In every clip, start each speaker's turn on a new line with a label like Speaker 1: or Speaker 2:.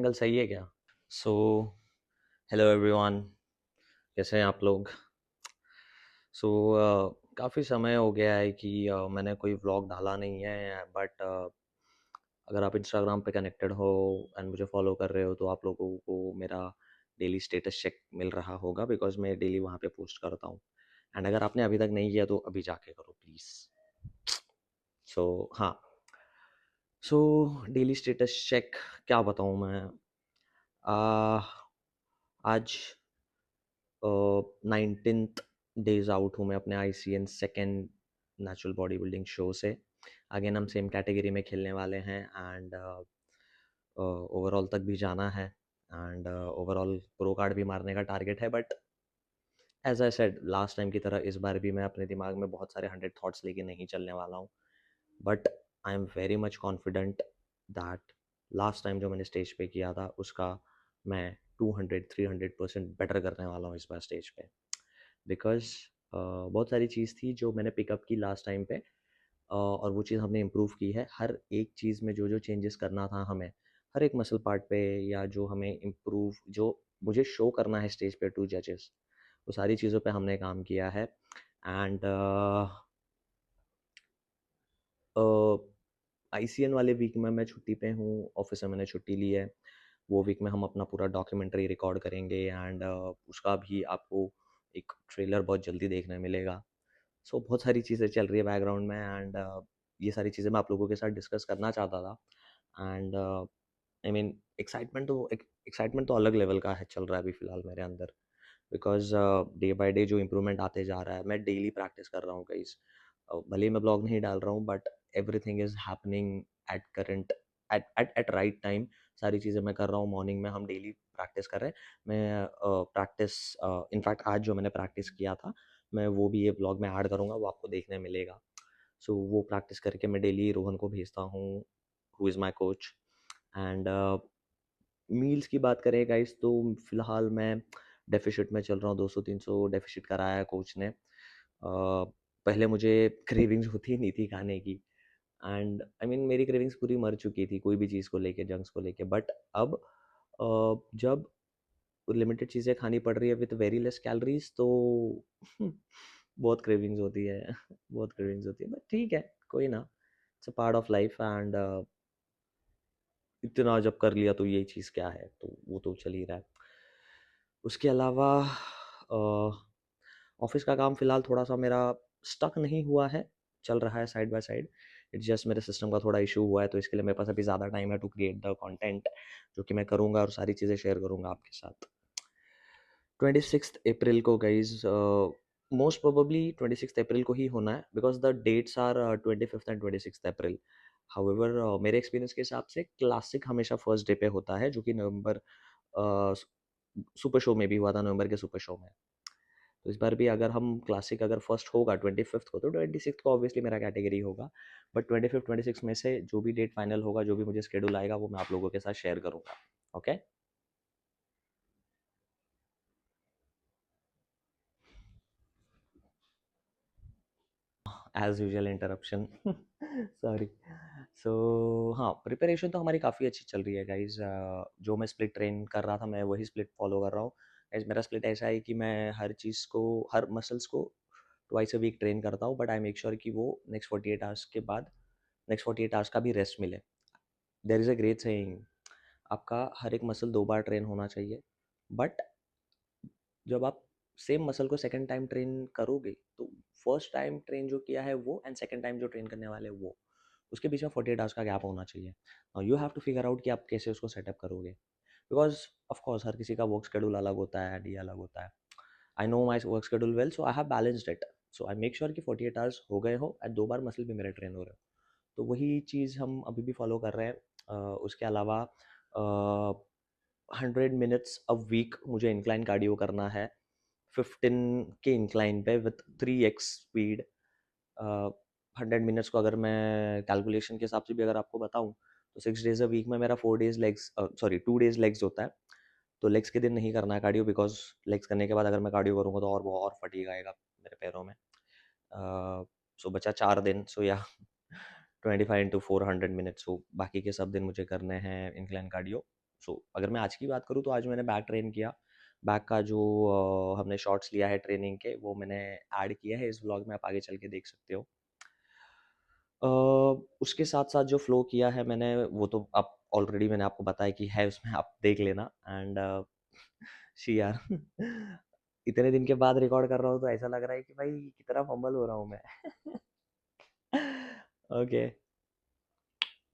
Speaker 1: Angle सही है क्या? सो हेलो एवरीवन, कैसे हैं आप लोग? सो काफ़ी समय हो गया है कि मैंने कोई व्लॉग डाला नहीं है, बट अगर आप इंस्टाग्राम पे कनेक्टेड हो एंड मुझे फॉलो कर रहे हो तो आप लोगों को मेरा डेली स्टेटस चेक मिल रहा होगा, बिकॉज मैं डेली वहाँ पे पोस्ट करता हूँ। एंड अगर आपने अभी तक नहीं किया तो अभी जाके करो प्लीज़। सो हाँ, सो डेली स्टेटस चेक क्या बताऊँ मैं। आज 19th डेज आउट हूँ मैं अपने ICN second natural body building show से। अगेन हम सेम कैटेगरी में खेलने वाले हैं एंड ओवरऑल तक भी जाना है एंड ओवरऑल प्रो कार्ड भी मारने का टारगेट है। But as I said last time की तरह इस बार भी मैं अपने दिमाग में बहुत सारे 100 थॉट्स लेके नहीं चलने वाला हूँ। But I am very much confident that last time जो मैंने स्टेज पे किया था उसका मैं 200-300% बेटर करने वाला हूँ इस बार स्टेज पे। बिकॉज बहुत सारी चीज़ थी जो मैंने पिकअप की लास्ट टाइम पे, और वो चीज़ हमने इम्प्रूव की है। हर एक चीज़ में जो जो चेंजेस करना था हमें, हर एक मसल पार्ट पे, या जो हमें इम्प्रूव, जो मुझे शो करना है स्टेज पे टू जजेस, वो सारी चीज़ों पे हमने काम किया है। एंड ICN वाले वीक में मैं छुट्टी पे हूँ, ऑफिस से मैंने छुट्टी ली है। वो वीक में हम अपना पूरा डॉक्यूमेंट्री रिकॉर्ड करेंगे एंड उसका भी आपको एक ट्रेलर बहुत जल्दी देखने मिलेगा। सो बहुत सारी चीज़ें चल रही है बैकग्राउंड में एंड ये सारी चीज़ें मैं आप लोगों के साथ डिस्कस करना चाहता था। एंड आई मीन एक्साइटमेंट तो अलग लेवल का है, चल रहा है अभी फ़िलहाल मेरे अंदर। बिकॉज़ डे बाय डे जो इम्प्रूवमेंट आते जा रहा है, मैं डेली प्रैक्टिस कर रहा हूँ गाइस। भले ही मैं ब्लॉग नहीं डाल रहा हूँ, but everything is happening at current, at right time. सारी चीज़ें मैं कर रहा हूँ। मॉर्निंग में हम डेली प्रैक्टिस कर रहे हैं। मैं प्रैक्टिस, इनफैक्ट आज जो मैंने प्रैक्टिस किया था, मैं वो भी ये ब्लॉग में ऐड करूँगा, वो आपको देखने मिलेगा। सो वो प्रैक्टिस करके मैं डेली रोहन को भेजता हूँ, who is my coach. And meals की बात करें गाइस तो फिलहाल मैं डेफिसिट में चल रहा हूँ। 200-300 डेफिसिट कराया है कोच ने। पहले मुझे क्रेविंग्स होती नहीं थी खाने की, एंड आई मीन मेरी क्रेविंग्स पूरी मर चुकी थी कोई भी चीज़ को लेके, जंक्स को लेके। बट अब जब लिमिटेड चीज़ें खानी पड़ रही है विद वेरी लेस कैलोरीज, तो बहुत क्रेविंग्स होती है। बहुत क्रेविंग्स होती है, बट ठीक है, कोई ना। It's a part of life and इतना जब कर लिया तो ये चीज़ क्या है, तो वो तो चल ही रहा है। उसके अलावा ऑफिस का काम फ़िलहाल थोड़ा-सा मेरा स्टक नहीं हुआ है, चल रहा है side by side. It's just मेरे सिस्टम का थोड़ा इश्यू हुआ है, तो इसके लिए मेरे पास अभी ज़्यादा टाइम है टू क्रिएट द कंटेंट, जो कि मैं करूँगा और सारी चीज़ें शेयर करूँगा आपके साथ। 26th अप्रैल को गाइज़, मोस्ट प्रोबेबली 26th अप्रैल को ही होना है, because the dates are 25th and 26th April. However मेरे एक्सपीरियंस के हिसाब से क्लासिक हमेशा फर्स्ट डे पे होता है, जो कि नवंबर सुपर शो में भी हुआ था, नवंबर के सुपर शो में। तो इस बार भी अगर हम क्लासिक अगर फर्स्ट होगा 25th को, तो 26th को ऑब्वियसली मेरा कैटेगरी होगा। बट 25th 26 में से जो भी डेट फाइनल होगा, जो भी मुझे शेड्यूल आएगा, वो मैं आप लोगों के साथ शेयर करूँगा। Okay? As usual interruption. Sorry. So हाँ, प्रिपरेशन तो हमारी काफ़ी अच्छी चल रही है गाइज। जो मैं स्प्लिट ट्रेन कर रहा था, मैं वही स्प्लिट फॉलो कर रहा हूँ। गाइज मेरा स्प्लिट ऐसा है कि मैं हर चीज़ को, हर मसल्स को ट्वाइस अ वीक ट्रेन करता हूँ, बट आई मेक श्योर कि वो नेक्स्ट 48 आवर्स के बाद, नेक्स्ट 48 आवर्स का भी रेस्ट मिले। There is a great saying, आपका हर एक मसल 2 बार ट्रेन होना चाहिए। बट जब आप सेम मसल को सेकंड टाइम ट्रेन करोगे, तो फर्स्ट टाइम ट्रेन जो किया है वो, एंड सेकंड टाइम जो ट्रेन करने वाले हैं वो, उसके बीच में 48 आवर्स का गैप होना चाहिए। You have to figure out कि आप कैसे उसको सेटअप करोगे, बिकॉज ऑफ कोर्स हर किसी का वर्क शेड्यूल अलग होता है एंड ये अलग होता है। I know my work schedule well, so I have balanced it. So I make sure कि 48 आवर्स हो गए हो एंड 2 बार मसल भी मेरे ट्रेन हो रहे हो। तो वही चीज़ हम अभी भी फॉलो कर रहे हैं। उसके अलावा 100 मिनट्स अ वीक मुझे इंक्लाइन कार्डियो करना है, 15 के इंक्लाइन पे विथ 3x स्पीड। 100 मिनट्स को अगर मैं कैलकुलेशन के हिसाब से भी अगर आपको बताऊं, तो 6 डेज अ वीक में मेरा 4 days legs, sorry 2 days legs होता है। तो लेग्स के दिन नहीं करना है कार्डियो, बिकॉज लेग्स करने के बाद अगर मैं कार्डियो करूँगा तो और वो और फटीग आएगा मेरे पैरों में। सो बचा 4 दिन, सो या 25 इंटू 4 100 मिनट्स। सो बाकी के सब दिन मुझे करने हैं इंक्लाइन कार्डियो। सो अगर मैं आज की बात करूँ तो आज मैंने बैक ट्रेन किया। बैक का जो हमने शॉट्स लिया है ट्रेनिंग के, वो मैंने ऐड किया है इस व्लॉग में, आप आगे चल के देख सकते हो। अ, उसके साथ-साथ जो फ्लो किया है मैंने, वो तो आप ऑलरेडी मैंने आपको बताया कि है उसमें, आप देख लेना। एंड शी यार इतने दिन के बाद रिकॉर्ड कर रहा हूँ तो ऐसा लग रहा है कि भाई कितना फंबल हो रहा हूँ मैं। ओके,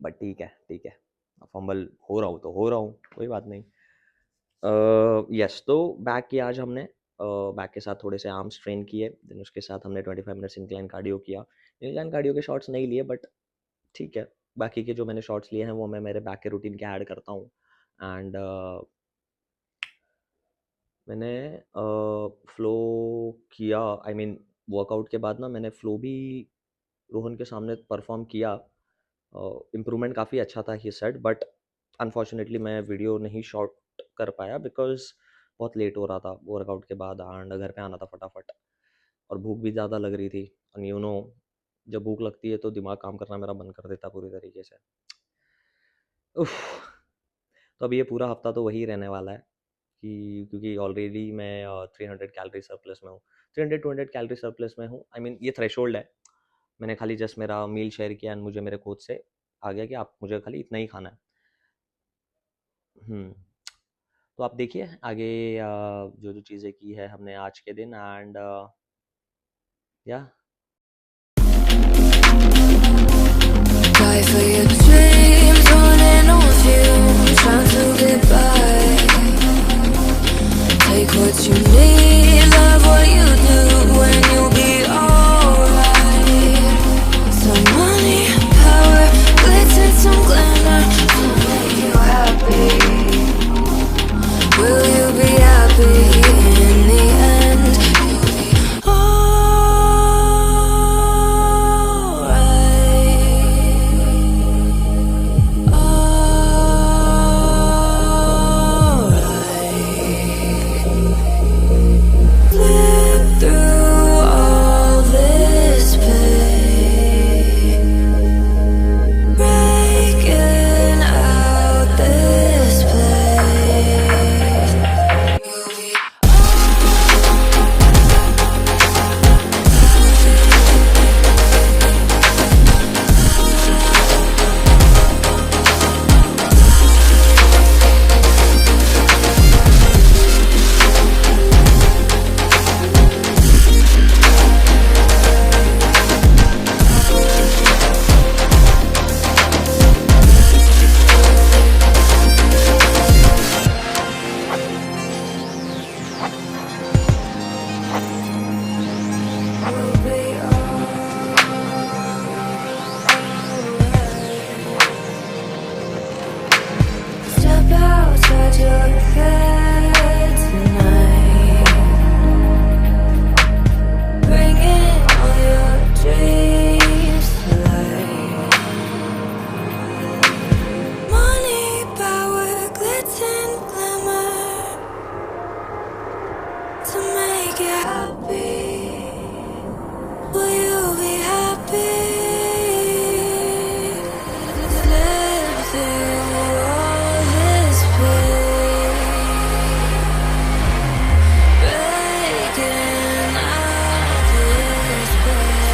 Speaker 1: बट ठीक है। फंबल हो रहा हूँ तो हो रहा हूँ, कोई बात नहीं। यस, तो बैक किया आज हमने। बैक के साथ थोड़े से आर्म्स ट्रेन किए, देन उसके साथ हमने 25 मिनट्स इंक्लाइन कार्डियो किया। इंक्लाइन कार्डियो के शॉट्स नहीं लिए, बट ठीक है, बाकी के जो मैंने शॉट्स लिए हैं वो मैं मेरे बैक के रूटीन के ऐड करता हूँ। एंड मैंने फ्लो किया, आई मीन वर्कआउट के बाद ना मैंने फ्लो भी रोहन के सामने परफॉर्म किया। इम्प्रूवमेंट काफ़ी अच्छा था ही सेड, बट अनफॉर्चुनेटली मैं वीडियो नहीं शॉट कर पाया बिकॉज बहुत लेट हो रहा था वर्कआउट के बाद, एंड घर पे आना था फटाफट, और भूख भी ज़्यादा लग रही थी। एंड यू नो, जब भूख लगती है तो दिमाग काम करना मेरा बंद कर देता पूरी तरीके से। उफ, तो अब ये पूरा हफ्ता तो वही रहने वाला है कि क्योंकि ऑलरेडी मैं 300 कैलोरी सरप्लस में हूँ, 300 टू 100 कैलोरी सरप्लस में हूँ। आई मीन ये थ्रेशोल्ड है। मैंने खाली जस्ट मेरा मील शेयर किया एंड मुझे मेरे कोच से आ गया कि आप मुझे खाली इतना ही खाना है। तो आप देखिए आगे जो जो चीज़ें की है हमने आज के दिन, एंड या
Speaker 2: Die for your dreams, running on fumes, trying to get by. Take what you need, love what you do, when you'll be alright. Some money, power, glitz and some glamour to make you happy. Will you be happy in the end? Step outside your head tonight. Bring in all your dreams to life. Money, power, glitz and glamour to make you happy. Will you be happy? Slip through all this pain, breaking out this place.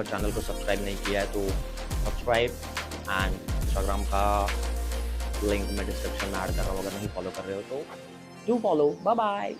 Speaker 1: अगर channel को subscribe नहीं किया है तो subscribe, and Instagram का link मैं description में add कर रहा हूँ, अगर नहीं फॉलो कर रहे हो तो डू फॉलो। Bye bye.